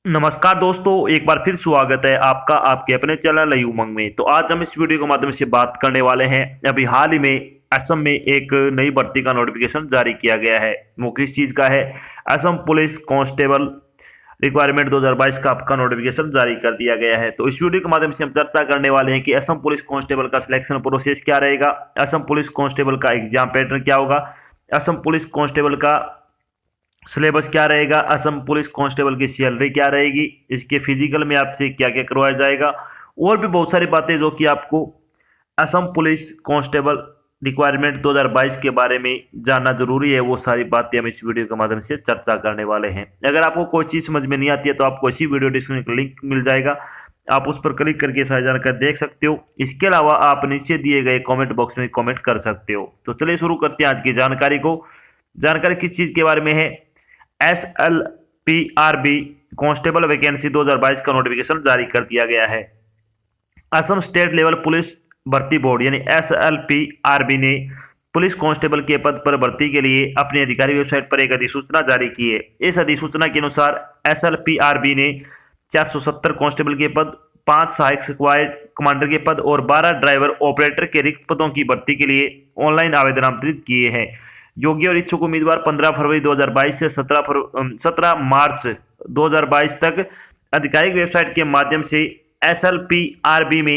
नमस्कार दोस्तों, एक बार फिर स्वागत है आपका आपके अपने चैनल नई उमंग में। तो आज हम इस वीडियो के माध्यम से बात करने वाले हैं। अभी हाल ही में असम में एक नई भर्ती का नोटिफिकेशन जारी किया गया है। वो किस चीज़ का है? असम पुलिस कांस्टेबल रिक्वायरमेंट 2022 का आपका नोटिफिकेशन जारी कर दिया गया है। तो इस वीडियो के माध्यम से हम चर्चा करने वाले हैं कि असम पुलिस कांस्टेबल का सिलेक्शन प्रोसेस क्या रहेगा, असम पुलिस कांस्टेबल का एग्जाम पैटर्न क्या होगा, असम पुलिस कांस्टेबल का सिलेबस क्या रहेगा, असम पुलिस कांस्टेबल की सैलरी क्या रहेगी, इसके फिजिकल में आपसे क्या क्या करवाया जाएगा, और भी बहुत सारी बातें जो कि आपको असम पुलिस कांस्टेबल रिक्वायरमेंट 2022 के बारे में जानना जरूरी है। वो सारी बातें हम इस वीडियो के माध्यम से चर्चा करने वाले हैं। अगर आपको कोई चीज़ समझ में नहीं आती है तो आपको इसी वीडियो डिस्क्रिप्शन का लिंक मिल जाएगा, आप उस पर क्लिक करके सारी जानकारी देख सकते हो। इसके अलावा आप नीचे दिए गए कमेंट बॉक्स में कमेंट कर सकते हो। तो चलिए शुरू करते हैं आज की जानकारी को। जानकारी किस चीज़ के बारे में है? SLPRB कांस्टेबल वैकेंसी 2022 का नोटिफिकेशन जारी कर दिया गया है। असम स्टेट लेवल पुलिस भर्ती बोर्ड यानी SLPRB ने पुलिस कांस्टेबल के पद पर भर्ती के लिए अपनी अधिकारी वेबसाइट पर एक अधिसूचना जारी की है। इस अधिसूचना के अनुसार SLPRB ने 470 कांस्टेबल के पद, 5 सहायक स्क्वाड कमांडर के पद और 12 ड्राइवर ऑपरेटर के रिक्त पदों की भर्ती के लिए ऑनलाइन आवेदन आमंत्रित किए हैं। योग्य और इच्छुक उम्मीदवार 15 फरवरी 2022 से 17 मार्च 2022 तक आधिकारिक वेबसाइट के माध्यम से एसएलपीआरबी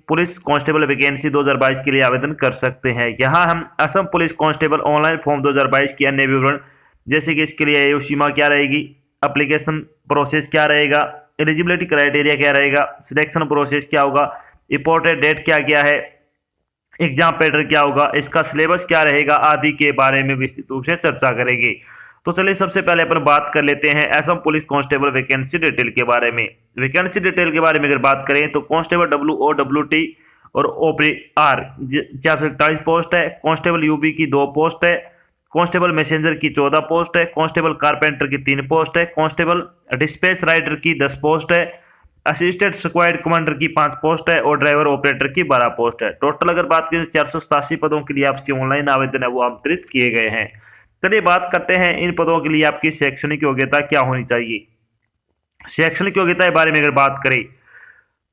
पुलिस कांस्टेबल वैकेंसी 2022 के लिए आवेदन कर सकते हैं। यहाँ हम Assam police constable online form 2022 के अन्य विवरण जैसे कि इसके लिए आयु सीमा क्या रहेगी, एप्लीकेशन प्रोसेस क्या रहेगा, एलिजिबिलिटी क्राइटेरिया क्या रहेगा, सिलेक्शन प्रोसेस क्या होगा, इंपॉर्टेंट डेट क्या क्या है, एग्जाम पैटर्न क्या होगा, इसका सिलेबस क्या रहेगा आदि के बारे में विस्तृत रूप से चर्चा करेंगे। तो चलिए सबसे पहले अपन बात कर लेते हैं Assam police constable vacancy detail के बारे में। वैकेंसी डिटेल के बारे में अगर बात करें तो कांस्टेबल WOWT और OPR 441 पोस्ट है, कांस्टेबल UB की 2 पोस्ट है, कांस्टेबल मैसेंजर की 14 पोस्ट है, कांस्टेबल कारपेंटर की 3 पोस्ट है, कांस्टेबल डिस्पैच राइटर की 10 पोस्ट है, असिस्टेंट स्क्वाड कमांडर की 5 पोस्ट है और ड्राइवर ऑपरेटर की 12 पोस्ट है। टोटल अगर बात करें 487 पदों के लिए आपसे ऑनलाइन आवेदन है वो आमंत्रित किए गए हैं। चलिए बात करते हैं इन पदों के लिए आपकी शैक्षणिक योग्यता क्या होनी चाहिए। शैक्षणिक योग्यता के बारे में अगर बात करें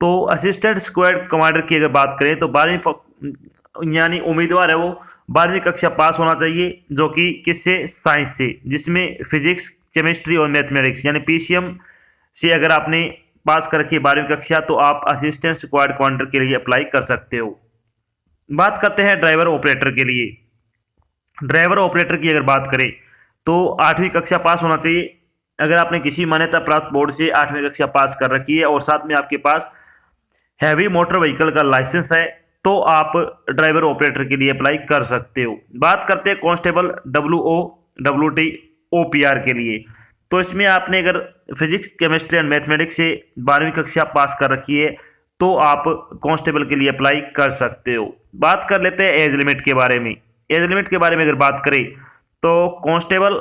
तो असिस्टेंट स्क्वाड कमांडर की अगर बात करें तो 12वीं यानी उम्मीदवार है वो 12वीं कक्षा पास होना चाहिए, जो कि किससे? साइंस से, जिसमें फिजिक्स, केमिस्ट्री और मैथमेटिक्स यानी PCM से अगर आपने पास कर रखी 12वीं कक्षा तो आप असिस्टेंट स्क्वाड कमांडर के लिए अप्लाई कर सकते हो। बात करते हैं ड्राइवर ऑपरेटर के लिए। ड्राइवर ऑपरेटर की अगर बात करें तो 8वीं कक्षा पास होना चाहिए। अगर आपने किसी मान्यता प्राप्त बोर्ड से 8वीं कक्षा पास कर रखी है और साथ में आपके पास हैवी मोटर व्हीकल का लाइसेंस है तो आप ड्राइवर ऑपरेटर के लिए अप्लाई कर सकते हो। बात करते हैं कांस्टेबल WOWT OPR के लिए। तो इसमें आपने अगर फिजिक्स, केमिस्ट्री एंड मैथमेटिक्स से 12वीं कक्षा पास कर रखी है तो आप कांस्टेबल के लिए अप्लाई कर सकते हो। बात कर लेते हैं एज लिमिट के बारे में। एज लिमिट के बारे में अगर बात करें तो constable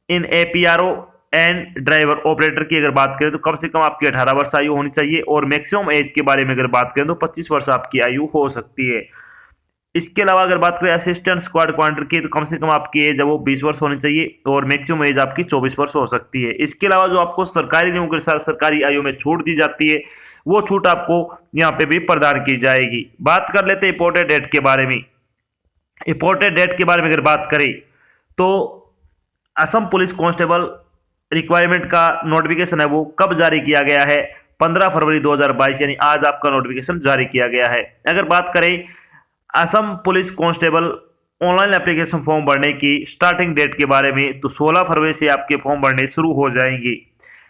in APRO and driver operator की अगर बात करें तो कम से कम आपकी 18 वर्ष आयु होनी चाहिए और मैक्सिमम एज के बारे में अगर बात करें तो 25 वर्ष आपकी आयु हो सकती है। इसके अलावा अगर बात करें असिस्टेंट स्क्वाड कमांडर की तो कम से कम आपकी एज है वो 20 वर्ष होनी चाहिए और मैक्सिमम एज आपकी 24 वर्ष हो सकती है। इसके अलावा जो आपको सरकारी नियमों के अनुसार सरकारी आयु में छूट दी जाती है वो छूट आपको यहाँ पे भी प्रदान की जाएगी। बात कर लेते हैं इंपॉर्टेंट डेट के बारे में। इंपॉर्टेंट डेट के बारे में अगर बात करें तो असम पुलिस कांस्टेबल रिक्वायरमेंट का नोटिफिकेशन है वो कब जारी किया गया है? 15 फरवरी 2022 यानी आज आपका नोटिफिकेशन जारी किया गया है। अगर बात करें Assam police constable online application form भरने की स्टार्टिंग डेट के बारे में तो 16 फरवरी से आपके फॉर्म भरने शुरू हो जाएंगे।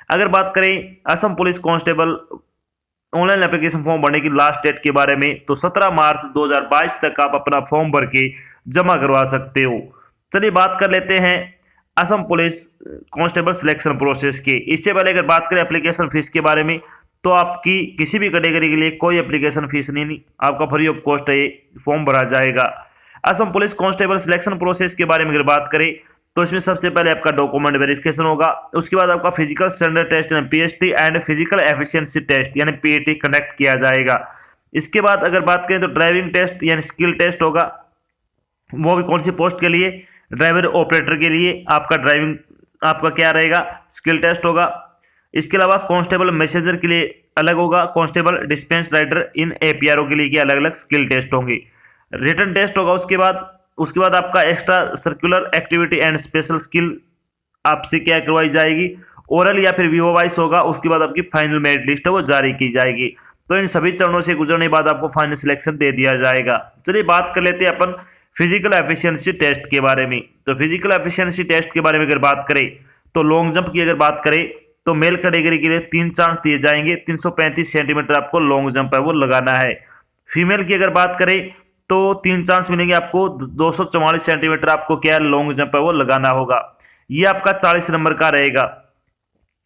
अगर बात करें Assam police constable online application form भरने की लास्ट डेट के बारे में तो 17 मार्च 2022 तक आप अपना फॉर्म भर के जमा करवा सकते हो। चलिए बात कर लेते हैं Assam police constable selection process के। इससे पहले अगर बात करें एप्लीकेशन फीस के बारे में तो आपकी किसी भी कैटेगरी के लिए कोई एप्लीकेशन फीस नहीं, आपका फ्री ऑफ कॉस्ट है फॉर्म भरा जाएगा। Assam police constable selection process के बारे में अगर बात करें तो इसमें सबसे पहले आपका डॉक्यूमेंट वेरिफिकेशन होगा, उसके बाद आपका फिजिकल स्टैंडर्ड टेस्ट यानी PST and physical efficiency test यानी PAT कंडक्ट किया जाएगा। इसके बाद अगर बात करें तो ड्राइविंग टेस्ट यानी स्किल टेस्ट होगा, वो भी कौन सी पोस्ट के लिए? ड्राइवर ऑपरेटर के लिए आपका ड्राइविंग आपका क्या रहेगा, स्किल टेस्ट होगा। इसके अलावा कांस्टेबल मैसेंजर के लिए अलग होगा, कांस्टेबल डिस्पेंस राइडर इन एपीआरओ के लिए के अलग अलग स्किल टेस्ट होंगे, रिटन टेस्ट होगा। उसके बाद आपका extra circular activity and special skill आपसे क्या करवाई जाएगी, ओरल या फिर वीओ वाइस होगा। उसके बाद आपकी फाइनल मेरिट लिस्ट है वो जारी की जाएगी। तो इन सभी चरणों से गुजरने के बाद आपको फाइनल सिलेक्शन दे दिया जाएगा। चलिए बात कर लेते हैं अपन फिजिकल एफिशिएंसी टेस्ट के बारे में। तो फिजिकल एफिशिएंसी टेस्ट के बारे में अगर बात करें तो लॉन्ग जंप की अगर बात करें तो मेल कैटेगरी के लिए 3 चांस दिए जाएंगे, 335 सेंटीमीटर आपको लॉन्ग जंप है वो लगाना है। फीमेल की अगर बात करें तो 3 चांस मिलेंगे आपको, 244 सेंटीमीटर आपको क्या लॉन्ग जंप है वो लगाना होगा। ये आपका 40 नंबर का रहेगा।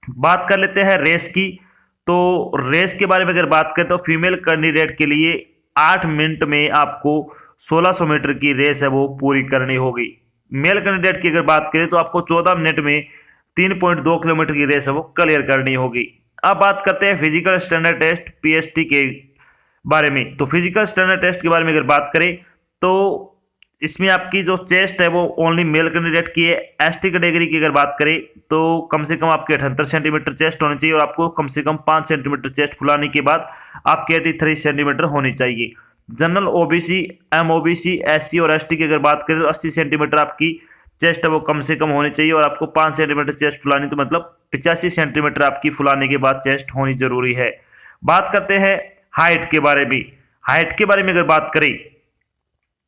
बात कर लेते हैं रेस की। तो रेस के बारे में अगर बात करें तो फीमेल कैंडिडेट के लिए 8 मिनट में आपको 1600 मीटर की रेस है वो पूरी करनी होगी। मेल कैंडिडेट की अगर बात करें तो आपको 14 मिनट में 3.2 किलोमीटर की रेस है वो क्लियर करनी होगी। अब बात करते हैं फिजिकल स्टैंडर्ड टेस्ट पीएसटी के बारे में। तो फिजिकल स्टैंडर्ड टेस्ट के बारे में अगर बात करें तो इसमें आपकी जो चेस्ट है वो ओनली मेल कैंडिडेट की है। एसटी कैटेगरी की अगर बात करें तो कम से कम आपके 78 सेंटीमीटर चेस्ट होनी चाहिए और आपको कम से कम 5 सेंटीमीटर चेस्ट फुलाने के बाद आपकी 83 सेंटीमीटर होनी चाहिए। जनरल ओबीसी, एमओबीसी, एससी और एसटी की अगर बात करें तो 80 सेंटीमीटर आपकी चेस्ट है वो कम से कम होनी चाहिए और आपको 5 सेंटीमीटर चेस्ट फुलानी, तो मतलब 85 सेंटीमीटर आपकी फुलाने के बाद चेस्ट होनी जरूरी है। बात करते हैं हाइट के बारे में। हाइट के बारे में अगर बात करें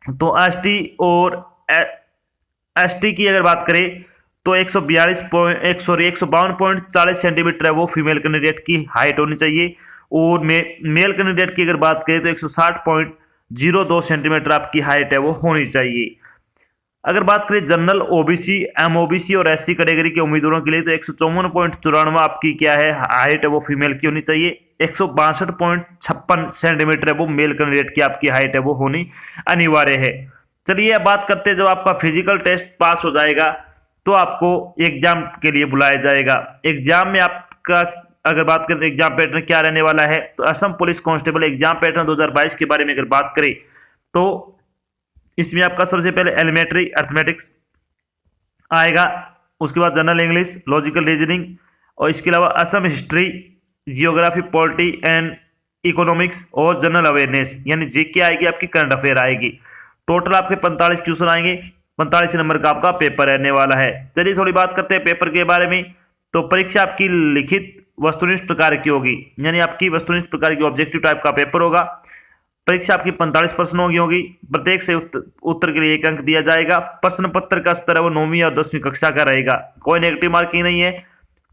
तो एसटी की अगर बात करें तो 152.40 सेंटीमीटर है वो फीमेल कैंडिडेट की हाइट होनी चाहिए और मेल कैंडिडेट की अगर बात करें तो 160.02 सेंटीमीटर आपकी हाइट है वो होनी चाहिए। अगर बात करें जनरल ओबीसी, एमओबीसी और एससी कैटेगरी के उम्मीदवारों के लिए तो 154.94 आपकी क्या है हाइट है वो फीमेल की होनी चाहिए। 162.56 सेंटीमीटर है वो मेल कैंडिडेट की आपकी हाइट है वो होनी अनिवार्य है। चलिए अब बात करते हैं, जब आपका फिजिकल टेस्ट पास हो जाएगा तो आपको एग्जाम के लिए बुलाया जाएगा। एग्जाम में आपका अगर बात करें तो एग्जाम पैटर्न क्या रहने वाला है, तो Assam police constable exam pattern 2022 के बारे में अगर बात करें तो इसमें आपका सबसे पहले एलिमेंट्री अर्थमेटिक्स आएगा, उसके बाद जनरल इंग्लिश, लॉजिकल रीजनिंग और इसके अलावा Assam history, geography, polity and economics और जनरल अवेयरनेस यानी जीके आएगी, आपकी करंट अफेयर आएगी। टोटल आपके 45 क्वेश्चन आएंगे, 45 नंबर का आपका पेपर रहने वाला है। चलिए थोड़ी बात करते हैं पेपर के बारे में। तो परीक्षा आपकी लिखित वस्तुनिष्ठ प्रकार की होगी, यानी आपकी वस्तुनिष्ठ प्रकार की ऑब्जेक्टिव टाइप का पेपर होगा। परीक्षा आपकी 45 प्रश्नों की होगी, प्रत्येक से उत्तर के लिए 1 अंक दिया जाएगा। प्रश्न पत्र का स्तर है वो 9वीं और 10वीं कक्षा का रहेगा, कोई नेगेटिव मार्किंग नहीं है।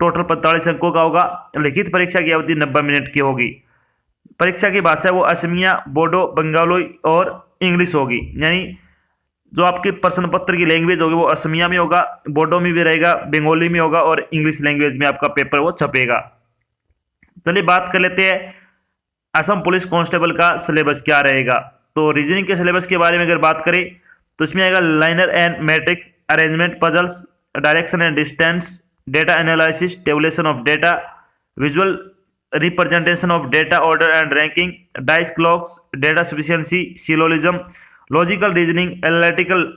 टोटल 45 अंकों का होगा। लिखित परीक्षा की अवधि 90 मिनट की होगी। परीक्षा की भाषा वो असमिया, बोडो, बंगाली और इंग्लिश होगी, यानी जो आपके प्रश्न पत्र की लैंग्वेज होगी वो असमिया में होगा, बोडो में भी रहेगा, बंगाली में होगा और इंग्लिश लैंग्वेज में आपका पेपर वो छपेगा। चलिए बात कर लेते हैं असम पुलिस कांस्टेबल का सिलेबस क्या रहेगा। तो रीजनिंग के सिलेबस के बारे में अगर बात करें तो इसमें आएगा liner and matrix, arrangement puzzles, direction and distance, data analysis, tabulation of data, visual representation of data, order and ranking, dice clocks, data sufficiency, syllogism, logical reasoning, analytical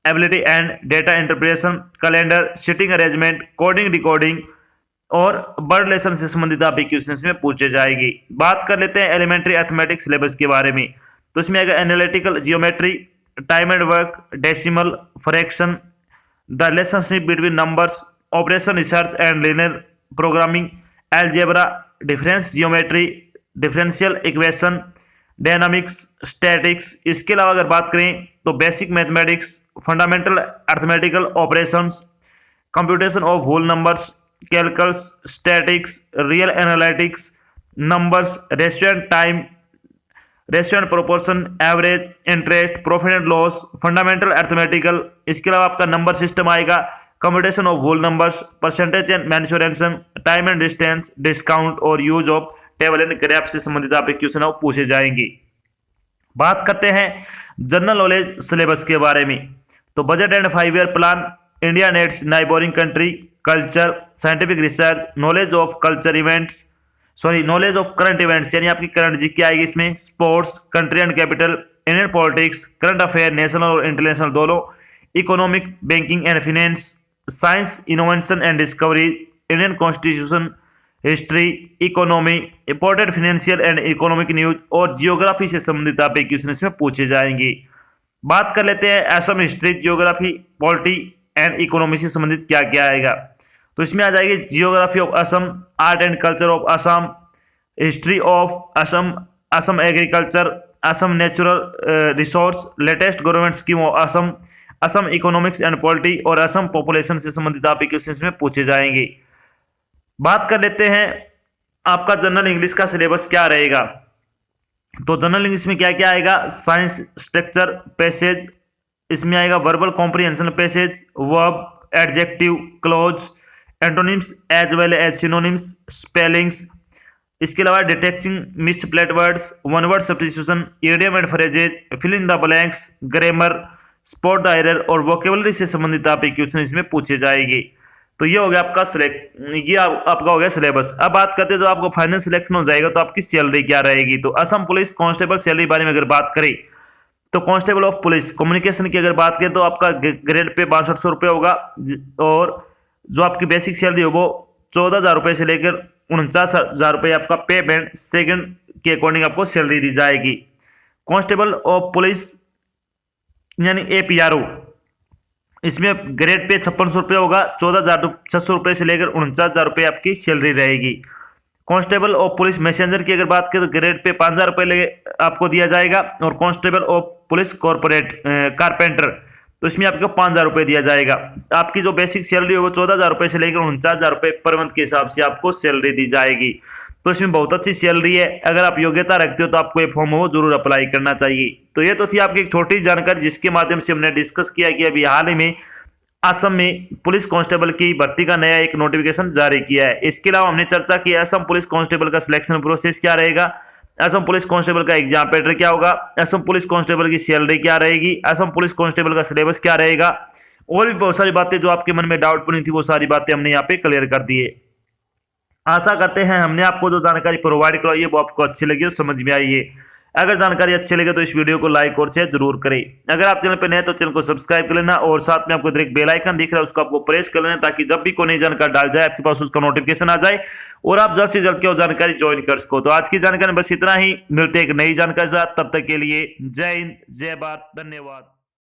ability and data interpretation, calendar, sitting arrangement, coding, decoding और word lesson से संबंधित आप question में पूछे जाएगी। बात कर लेते हैं एलिमेंट्री अर्थमेटिक्स सिलेबस के बारे में। तो इसमें आएगा analytical geometry, time and work, decimal, fraction, the relationship between numbers, operation research and linear programming, algebra, difference geometry, differential equation, dynamics, statics. इसके अलावा अगर बात करें तो basic mathematics, fundamental arithmetical operations, computation of whole numbers, calculus, statics, real analytics, numbers, ratio and time, ratio and proportion, average, interest, profit and loss, fundamental arithmetical. इसके अलावा आपका number system आएगा, computation of whole numbers, percentage and mensuration, time and distance, discount और use of table and graph से संबंधित आप question पूछे जाएंगे। बात करते हैं जनरल नॉलेज सिलेबस के बारे में। तो budget and 5 year plan, India and its neighbouring country, culture, scientific research, knowledge of culture events, knowledge of current events यानी आपकी करंट जीके आएगी इसमें, sports, country and capital, Indian politics, current affair national और international दोनों, economic, banking and finance, science innovation and discovery, Indian constitution, history, economy, important financial and economic news और geography से संबंधित आपके क्वेश्चन इसमें पूछे जाएंगे। बात कर लेते हैं Assam history, geography, polity and economy से संबंधित क्या क्या आएगा। तो इसमें आ जाएगी geography of Assam, art and culture of Assam, history of Assam, Assam agriculture, Assam natural resource, latest government scheme of Assam, Assam economics and polity और असम पॉपुलेशन से संबंधित आपके क्वेश्चन में पूछे जाएंगे। बात कर लेते हैं आपका जनरल इंग्लिश का सिलेबस क्या रहेगा। तो जनरल इंग्लिश में क्या क्या आएगा, साइंस स्ट्रक्चर पैसेज, इसमें आएगा verbal comprehension passage, verb, adjective, cloze, antonyms as well as synonyms, spellings, इसके अलावा detecting misplaced words, one word substitution, idiom and phrases, fill in the blanks, grammar, spot the error और vocabulary से संबंधित आपके question इसमें पूछे जाएंगे। तो ये हो गया आपका आपका हो गया सिलेबस। अब बात करते हैं जो आपको फाइनल सिलेक्शन हो जाएगा तो आपकी सैलरी क्या रहेगी। तो असम पुलिस कांस्टेबल सैलरी बारे में अगर बात करें तो कांस्टेबल ऑफ पुलिस कम्युनिकेशन की अगर बात करें तो आपका ग्रेड पे 6200 रुपये होगा और जो आपकी बेसिक सैलरी हो वो 14,000 रुपये से लेकर 49,000 रुपये आपका पे बैंड सेकंड के अकॉर्डिंग आपको सैलरी दी जाएगी। कांस्टेबल ऑफ पुलिस यानी APRO, इसमें ग्रेड पे 5600 रुपये होगा, 14,600 रुपये से लेकर 49,000 रुपये आपकी सैलरी रहेगी। कांस्टेबल ऑफ पुलिस मैसेंजर की अगर बात करें तो ग्रेड पे 5,000 रुपये आपको दिया जाएगा और constable of police corporate carpenter तो इसमें आपको 5,000 रुपये दिया जाएगा। आपकी जो बेसिक सैलरी है वो 14,000 रुपये से लेकर 49,000 रुपये पर मंथ के हिसाब से आपको सैलरी दी जाएगी। तो इसमें बहुत अच्छी सैलरी है। अगर आप योग्यता रखते हो तो आपको ये फॉर्म वो जरूर अप्लाई करना चाहिए। तो ये तो थी आपकी एक छोटी जानकारी जिसके माध्यम से हमने डिस्कस किया कि अभी हाल ही में असम में पुलिस कांस्टेबल की भर्ती का नया एक नोटिफिकेशन जारी किया है। इसके अलावा हमने चर्चा की असम पुलिस कांस्टेबल का सिलेक्शन प्रोसेस क्या रहेगा, असम पुलिस कांस्टेबल का एग्जाम पैटर्न क्या होगा, असम पुलिस कांस्टेबल की सैलरी क्या रहेगी, असम पुलिस कांस्टेबल का सिलेबस क्या रहेगा और भी बहुत सारी बातें जो आपके मन में डाउट बनी थी वो सारी बातें हमने यहाँ पे क्लियर कर दी है। आशा करते हैं हमने आपको जो जानकारी प्रोवाइड करवाई है वो आपको अच्छी लगी और समझ में आई है। अगर जानकारी अच्छी लगे तो इस वीडियो को लाइक और शेयर जरूर करें। अगर आप चैनल पर नए तो चैनल को सब्सक्राइब कर लेना और साथ में आपको एक बेल आइकन दिख रहा है उसको आपको प्रेस कर लेना ताकि जब भी कोई नई जानकारी डाल जाए आपके पास उसका नोटिफिकेशन आ जाए और आप जल्द से जल्द की जानकारी ज्वाइन कर सको। तो आज की जानकारी बस इतना ही, मिलते एक नई जानकारी के साथ, तब तक के लिए जय हिंद, जय भारत, धन्यवाद।